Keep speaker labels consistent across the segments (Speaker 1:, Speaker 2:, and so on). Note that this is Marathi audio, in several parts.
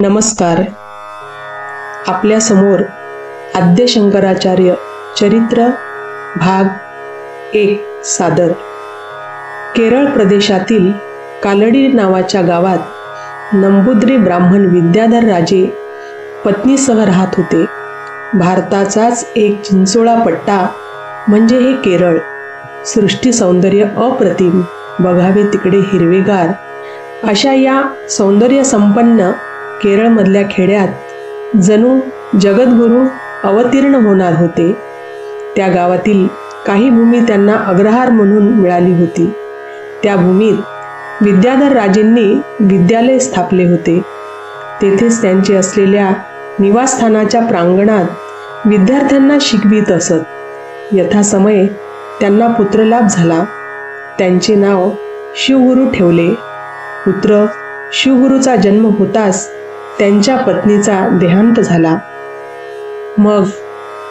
Speaker 1: नमस्कार. आपल्या समोर आद्य शंकराचार्य चरित्र भाग 1 सादर. केरळ प्रदेशातील कालडी नावाच्या गावात नंबूद्री ब्राह्मण विद्याधर राजे पत्नीसह राहत होते. भारताचाच एक चिंचोळा पट्टा म्हणजे हे केरळ. सृष्टी सौंदर्य अप्रतिम, बघावे तिकडे हिरवेगार अशा या सौंदर्य संपन्न केरळमधल्या खेड्यात जणू जगद्गुरू अवतीर्ण होणार होते. त्या गावातील काही भूमी त्यांना अग्रहार म्हणून मिळाली होती. त्या भूमीत विद्याधर राजेंनी विद्यालय स्थापले होते. तेथेच त्यांचे असलेल्या निवासस्थानाच्या प्रांगणात विद्यार्थ्यांना शिकवित असत. यथासमये त्यांना पुत्रलाभ झाला. त्यांचे नाव शिवगुरू ठेवले. पुत्र शिवगुरूचा जन्म होताच त्यांच्या पत्नीचा देहांत झाला. मग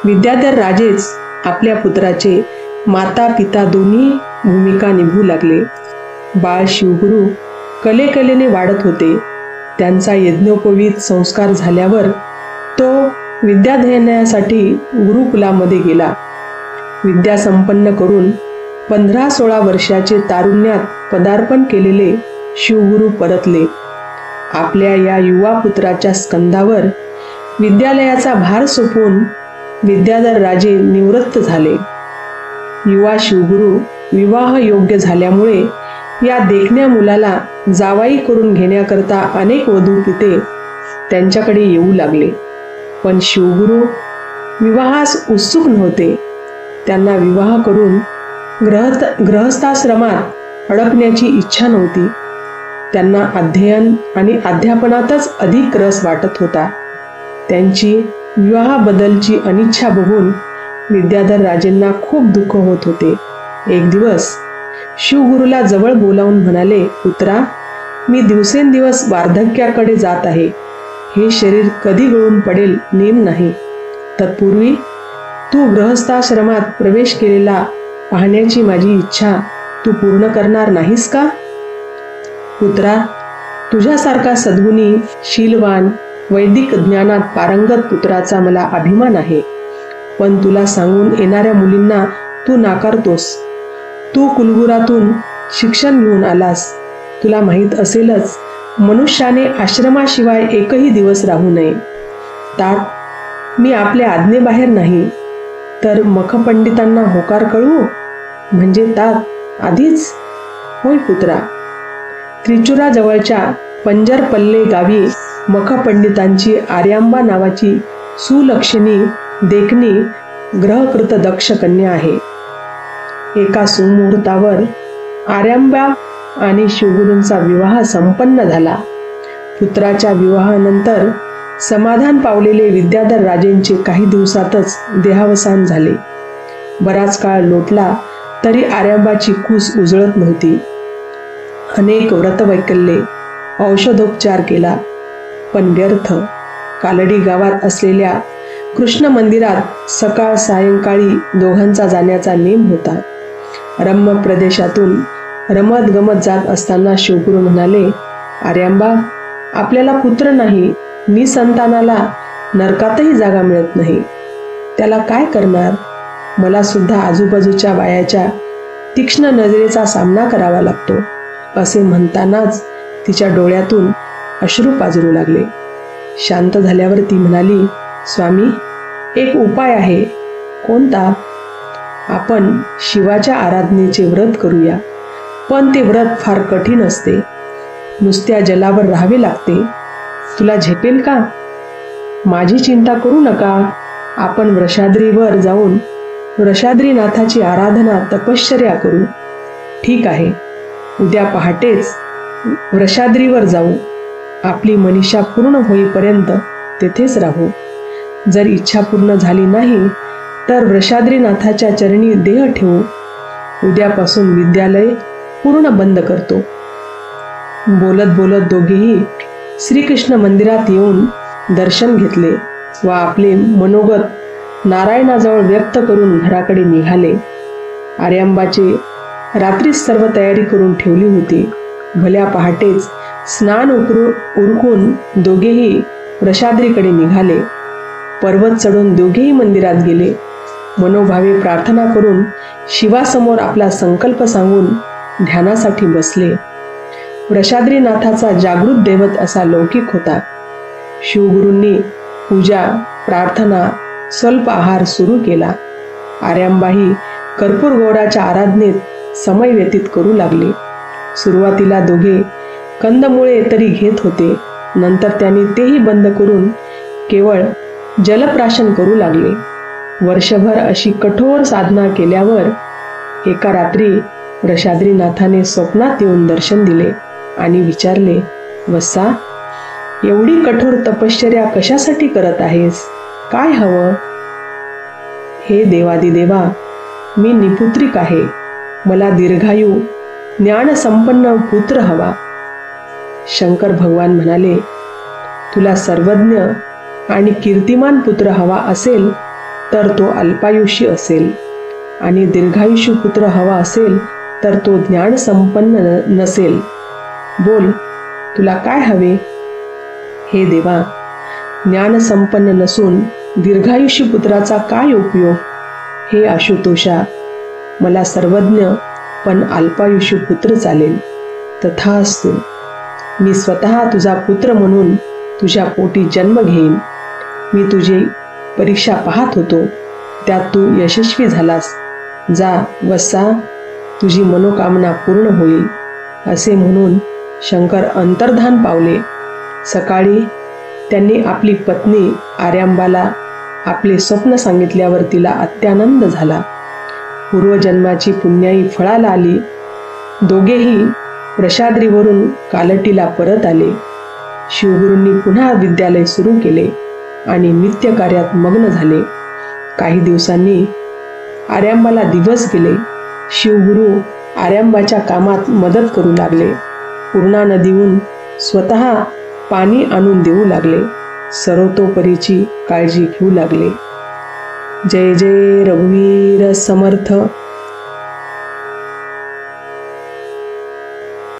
Speaker 1: विद्याधर राजेच आपल्या पुत्राचे माता पिता दोन्ही भूमिका निभवू लागले. बाळ शिवगुरू कलेकलेने वाढत होते. त्यांचा यज्ञोपवीत संस्कार झाल्यावर तो विद्याध्ययनासाठी गुरुकुलामध्ये गेला. विद्या संपन्न करून 15-16 वर्षाचे तारुण्यात पदार्पण केलेले शिवगुरू परतले. आपल्या या युवा पुत्राच्या स्कंधावर विद्यालयाचा भार सोपवून विद्याधर राजे निवृत्त झाले. युवा शिवगुरू विवाह योग्य झाल्यामुळे या देखण्या मुलाला जावाई करून घेण्याकरता अनेक वधूपिते त्यांच्याकडे येऊ लागले. पण शिवगुरू विवाहास उत्सुक नव्हते. त्यांना विवाह करून गृहस्थाश्रमात अडकण्याची इच्छा नव्हती. त्यांना अध्ययन आणि अध्यापनातच अधिक रस वाटत होता. त्यांची विवाहाबद्दलची अनिच्छा बघून विद्याधर राजेंना खूप दुःख होत होते. एक दिवस शिवगुरूला जवळ बोलावून म्हणाले, पुत्रा, मी दिवसेंदिवस वार्धक्याकडे जात आहे. हे शरीर कधी गळून पडेल नेम नाही. तत्पूर्वी तू गृहस्थाश्रमात प्रवेश केलेला पाहण्याची माझी इच्छा तू पूर्ण करणार नाहीस का? पुत्रा, तुझ्यासारखा सद्गुणी, शीलवान, वैदिक ज्ञानात पारंगत पुत्राचा मला अभिमान आहे. पण तुला सांगून येणाऱ्या मुलींना तू नाकारतोस. तू कुलगुरातून शिक्षण घेऊन आलास. तुला माहीत असेलच, मनुष्याने आश्रमाशिवाय एकही दिवस राहू नये. तात, मी आपल्या आज्ञेबाहेर नाही, तर मखपंडितांना होकार कळवू म्हणजे तात आधीच? होय पुत्रा. त्रिचुराजवळच्या पंजरपल्ले गावी मखपंडितांची आर्यांबा नावाची सुलक्षणी, देखणी, ग्रहकृत दक्ष कन्या आहे. एका सुमुहूर्तावर आर्यांबा आणि शिवगुरूंचा विवाह संपन्न झाला. पुत्राच्या विवाहानंतर समाधान पावलेले विद्याधर राजेंचे काही दिवसातच देहावसान झाले. बराच काळ लोटला तरी आर्यांबाची कूस उजळत नव्हती. अनेक व्रतवैकल्ये, औषधोपचार केला, पण व्यर्थ. कालडी गावात असलेल्या कृष्ण मंदिरात सकाळ सायंकाळी दोघांचा जाण्याचा नेम होता. रम्य प्रदेशातून रमत गमत जात असताना शिवगुरू म्हणाले, आर्यांबा, आपल्याला पुत्र नाही, निसंतानाला नरकातही जागा मिळत नाही. त्याला काय करणार? मला सुद्धा आजूबाजूच्या बायाच्या तीक्ष्ण नजरेचा सामना करावा लागतो. असे म्हणतानाच तिच्या डोळ्यातून अश्रू पाजरू लागले. शांत झाल्यावर ती म्हणाली, स्वामी, एक उपाय आहे. कोणता? आपण शिवाच्या आराधनेचे व्रत करूया. पण ते व्रत फार कठीण असते. नुसत्या जलावर राहावे लागते. तुला झेपेल का? माझी चिंता करू नका. आपण वृषाद्रीवर जाऊन वृषाद्रीनाथाची आराधना, तपश्चर्या करू. ठीक आहे, उद्या पहाटेच वृषाद्रीवर जाऊ. आपली मनीषा पूर्ण होईपर्यंत तेथेच राहू. जर इच्छा पूर्ण झाली नाही तर वृषाद्रीनाथाच्या चरणी देह ठेवू. उद्यापासून विद्यालय पूर्ण बंद करतो. बोलत बोलत दोघेही श्रीकृष्ण मंदिरात येऊन दर्शन घेतले व आपले मनोगत नारायणाजवळ व्यक्त करून घराकडे निघाले. आर्यांबाचे रात्रीच सर्व तयारी करून ठेवली होती. भल्या पहाटेच स्नान उरकून दोघेही वृषाद्रीकडे निघाले. पर्वत चढून दोघेही मंदिरात गेले. मनोभावे प्रार्थना करून शिवासमोर आपला संकल्प सांगून ध्यानासाठी बसले. वृषाद्रीनाथाचा जागृत दैवत असा लौकिक होता. शिवगुरूंनी पूजा, प्रार्थना, स्वल्प आहार सुरू केला. आर्यांबाही कर्पूर गौराच्या आराधनेत समय व्यतीत करू लागले. सुरुवातीला दोघे कंदमुळे तरी घेत होते. नंतर त्यांनी तेही बंद करून केवळ जलप्राशन करू लागले. वर्षभर अशी कठोर साधना केल्यावर एका रात्री वृषाद्रीनाथाने स्वप्नात येऊन दर्शन दिले आणि विचारले, वत्सा, एवढी कठोर तपश्चर्या कशासाठी करत आहेस? काय हवं? हे देवादिदेवा, मी निपुत्रिक आहे. मला दीर्घायू ज्ञान संपन्न पुत्र हवा. शंकर भगवान म्हणाले, तुला सर्वज्ञ आणि कीर्तिमान पुत्र हवा असेल तर तो अल्पायुष्य असेल, आणि दीर्घायुष्य पुत्र हवा असेल तर तो ज्ञान संपन्न नसेल. बोल, तुला काय हवे? हे देवा, ज्ञान संपन्न नसून दीर्घायुष्य पुत्राचा काय उपयोग? हे आशुतोषा, मला सर्वज्ञ पण अल्पायुष्य पुत्र चालेल. तथास्तु. मी स्वतः तुझा पुत्र म्हणून तुझ्या पोटी जन्म घेईन. मी तुझी परीक्षा पाहत होतो, त्यात तू यशस्वी झालास. जा वत्सा, तुझी मनोकामना पूर्ण होईल. असे म्हणून शंकर अंतर्धान पावले. सकाळी त्यांनी आपली पत्नी आर्यांबाला आपले स्वप्न सांगितल्यावर तिला अत्यानंद झाला. पूर्वजन्माची पुण्याई फळाला आली. दोघेही वृषाद्रीवरून कालटीला परत आले. शिवगुरूंनी पुन्हा विद्यालय सुरू केले आणि नित्य कार्यात मग्न झाले. काही दिवसांनी आर्यांबाला दिवस गेले. शिवगुरू आर्यांबाच्या कामात मदत करू लागले. पूर्णा नदीहून स्वतः पाणी आणून देऊ लागले. सर्वतोपरीची काळजी घेऊ लागले. जय जय रघुवीर समर्थ.